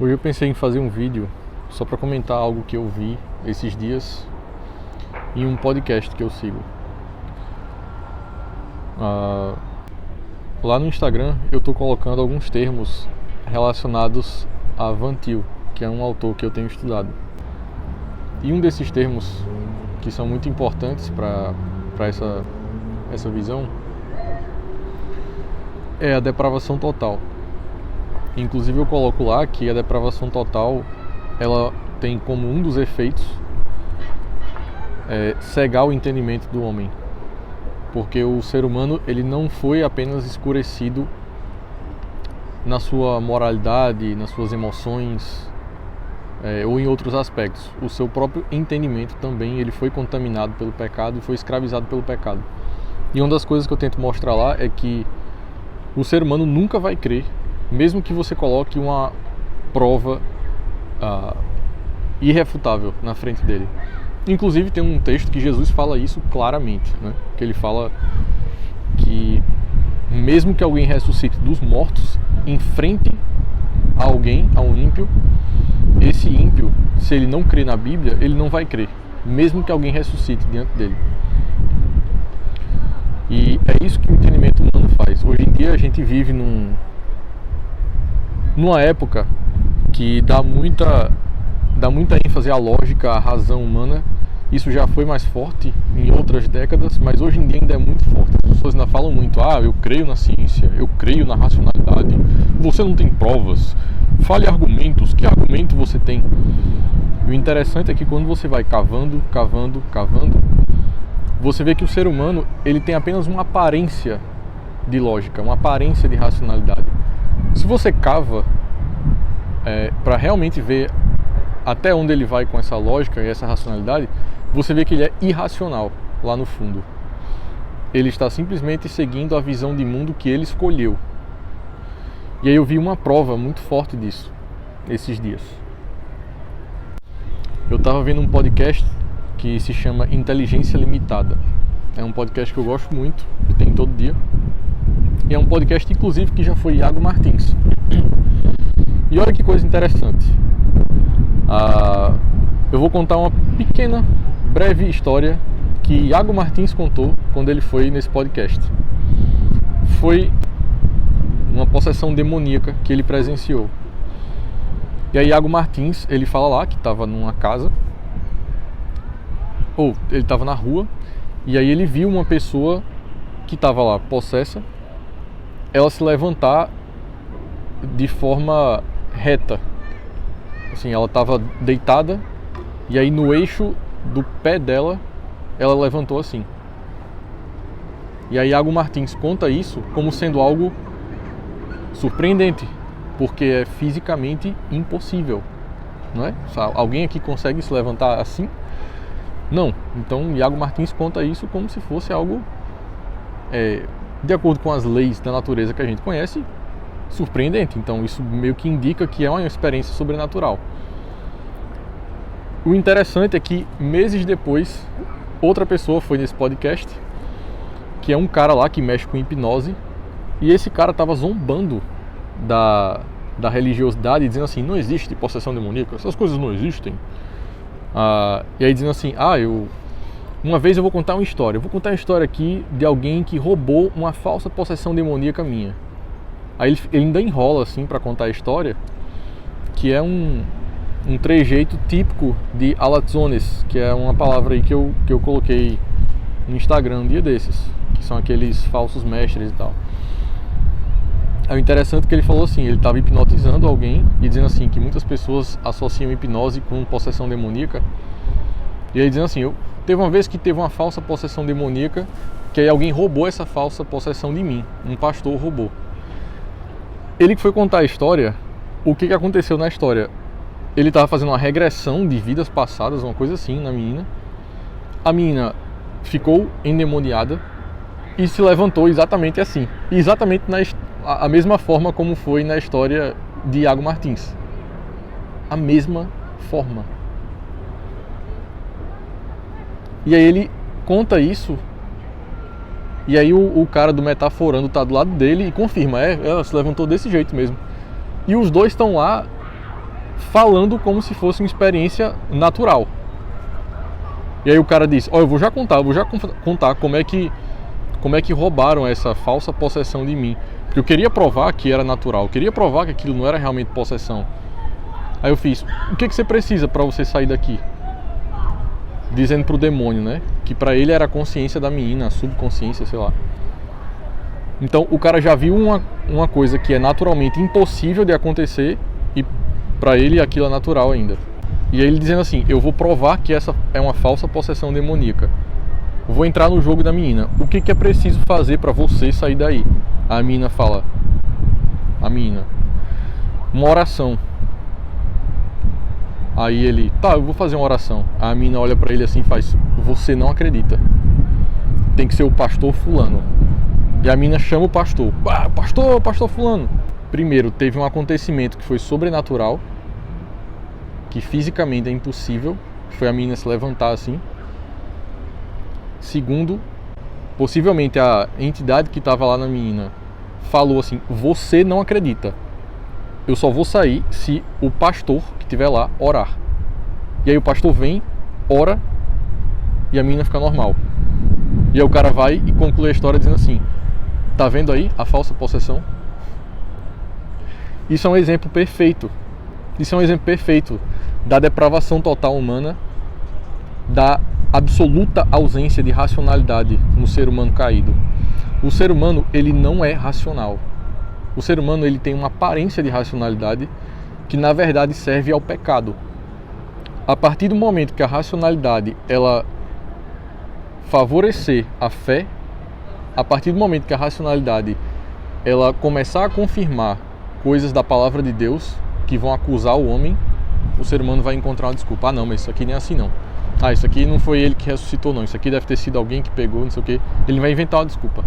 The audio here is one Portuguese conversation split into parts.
Hoje eu pensei em fazer um vídeo só para comentar algo que eu vi esses dias em um podcast que eu sigo. Lá no Instagram eu estou colocando alguns termos relacionados a Van Til, que é um autor que eu tenho estudado. E um desses termos que são muito importantes para essa visão é a depravação total. Inclusive eu coloco lá que a depravação total ela tem como um dos efeitos cegar o entendimento do homem, porque o ser humano ele não foi apenas escurecido na sua moralidade, nas suas emoções ou em outros aspectos. O seu próprio entendimento também ele foi contaminado pelo pecado e foi escravizado pelo pecado. E uma das coisas que eu tento mostrar lá é que o ser humano nunca vai crer, mesmo que você coloque uma prova irrefutável na frente dele. Inclusive tem um texto que Jesus fala isso claramente, né? Que ele fala que mesmo que alguém ressuscite dos mortos em frente a alguém, a um ímpio, esse ímpio, se ele não crê na Bíblia, ele não vai crer, mesmo que alguém ressuscite diante dele. E é isso que o entendimento humano faz. Hoje em dia a gente vive numa época que dá muita ênfase à lógica, à razão humana. Isso já foi mais forte em outras décadas, mas hoje em dia ainda é muito forte. As pessoas ainda falam muito, eu creio na ciência, eu creio na racionalidade, você não tem provas, fale argumentos, que argumento você tem? E o interessante é que quando você vai cavando, você vê que o ser humano ele tem apenas uma aparência de lógica, uma aparência de racionalidade. Se você cava para realmente ver até onde ele vai com essa lógica e essa racionalidade, você vê que ele é irracional lá no fundo. Ele está simplesmente seguindo a visão de mundo que ele escolheu. E aí eu vi uma prova muito forte disso esses dias. Eu estava vendo um podcast que se chama Inteligência Limitada. É um podcast que eu gosto muito, que tem todo dia. E é um podcast, inclusive, que já foi Iago Martins. E olha que coisa interessante. Eu vou contar uma pequena, breve história que Iago Martins contou quando ele foi nesse podcast. Foi uma possessão demoníaca que ele presenciou. E aí Iago Martins, ele fala lá que estava numa casa, ou ele estava na rua, e aí ele viu uma pessoa que estava lá possessa, ela se levantar de forma reta. Assim, ela estava deitada e aí no eixo do pé dela ela levantou assim. E aí Iago Martins conta isso como sendo algo surpreendente, porque é fisicamente impossível, não é? Alguém aqui consegue se levantar assim? Não. Então Iago Martins conta isso como se fosse algo de acordo com as leis da natureza que a gente conhece, surpreendente. Então isso meio que indica que é uma experiência sobrenatural. O interessante é que meses depois outra pessoa foi nesse podcast, que é um cara lá que mexe com hipnose, e esse cara estava zombando da religiosidade, dizendo assim, não existe possessão demoníaca, essas coisas não existem. E aí dizendo assim, uma vez eu vou contar uma história aqui de alguém que roubou uma falsa possessão demoníaca minha. Aí ele ainda enrola assim para contar a história, que é um trejeito típico de Alatzones, que é uma palavra aí que eu coloquei no Instagram um dia desses, que são aqueles falsos mestres e tal. É interessante que ele falou assim, ele estava hipnotizando alguém e dizendo assim que muitas pessoas associam hipnose com possessão demoníaca. E ele dizendo assim, teve uma vez que teve uma falsa possessão demoníaca, que aí alguém roubou essa falsa possessão de mim, um pastor roubou. Ele que foi contar a história, o que aconteceu na história? Ele estava fazendo uma regressão de vidas passadas, uma coisa assim, na menina. A menina ficou endemoniada e se levantou exatamente assim. Exatamente a mesma forma como foi na história de Iago Martins. A mesma forma. E aí ele conta isso. E aí o cara do metaforando tá do lado dele e confirma, ela se levantou desse jeito mesmo. E os dois estão lá falando como se fosse uma experiência natural. E aí o cara disse, eu vou já contar como é que roubaram essa falsa possessão de mim. Porque eu queria provar que era natural, eu queria provar que aquilo não era realmente possessão. Aí eu fiz, o que você precisa para você sair daqui? Dizendo pro demônio, né? Que para ele era a consciência da menina, a subconsciência, sei lá. Então o cara já viu uma coisa que é naturalmente impossível de acontecer e para ele aquilo é natural ainda. E aí ele dizendo assim, eu vou provar que essa é uma falsa possessão demoníaca. Vou entrar no jogo da menina. O que é preciso fazer para você sair daí? A menina fala, uma oração. Aí ele, eu vou fazer uma oração. A menina olha para ele assim e faz, você não acredita. Tem que ser o pastor fulano. E a menina chama o pastor. Pastor fulano. Primeiro, teve um acontecimento que foi sobrenatural, que fisicamente é impossível. Foi a menina se levantar assim. Segundo, possivelmente a entidade que estava lá na menina falou assim, você não acredita. Eu só vou sair se o pastor que estiver lá orar. E aí o pastor vem, ora, e a menina fica normal. E aí o cara vai e conclui a história dizendo assim, tá vendo aí a falsa possessão? Isso é um exemplo perfeito. Isso é um exemplo perfeito da depravação total humana, da absoluta ausência de racionalidade no ser humano caído. O ser humano, ele não é racional. O ser humano, ele tem uma aparência de racionalidade que na verdade serve ao pecado. A partir do momento que a racionalidade ela favorecer a fé, a partir do momento que a racionalidade ela começar a confirmar coisas da palavra de Deus que vão acusar o homem, o ser humano vai encontrar uma desculpa. Não, mas isso aqui nem é assim não. Isso aqui não foi ele que ressuscitou não, isso aqui deve ter sido alguém que pegou, não sei o que. Ele vai inventar uma desculpa.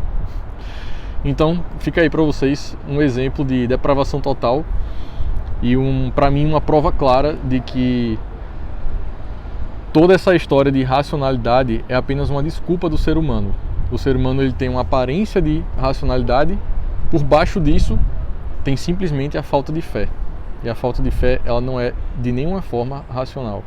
Então, fica aí para vocês um exemplo de depravação total e para mim uma prova clara de que toda essa história de racionalidade é apenas uma desculpa do ser humano. O ser humano ele tem uma aparência de racionalidade, por baixo disso tem simplesmente a falta de fé. E a falta de fé ela não é de nenhuma forma racional.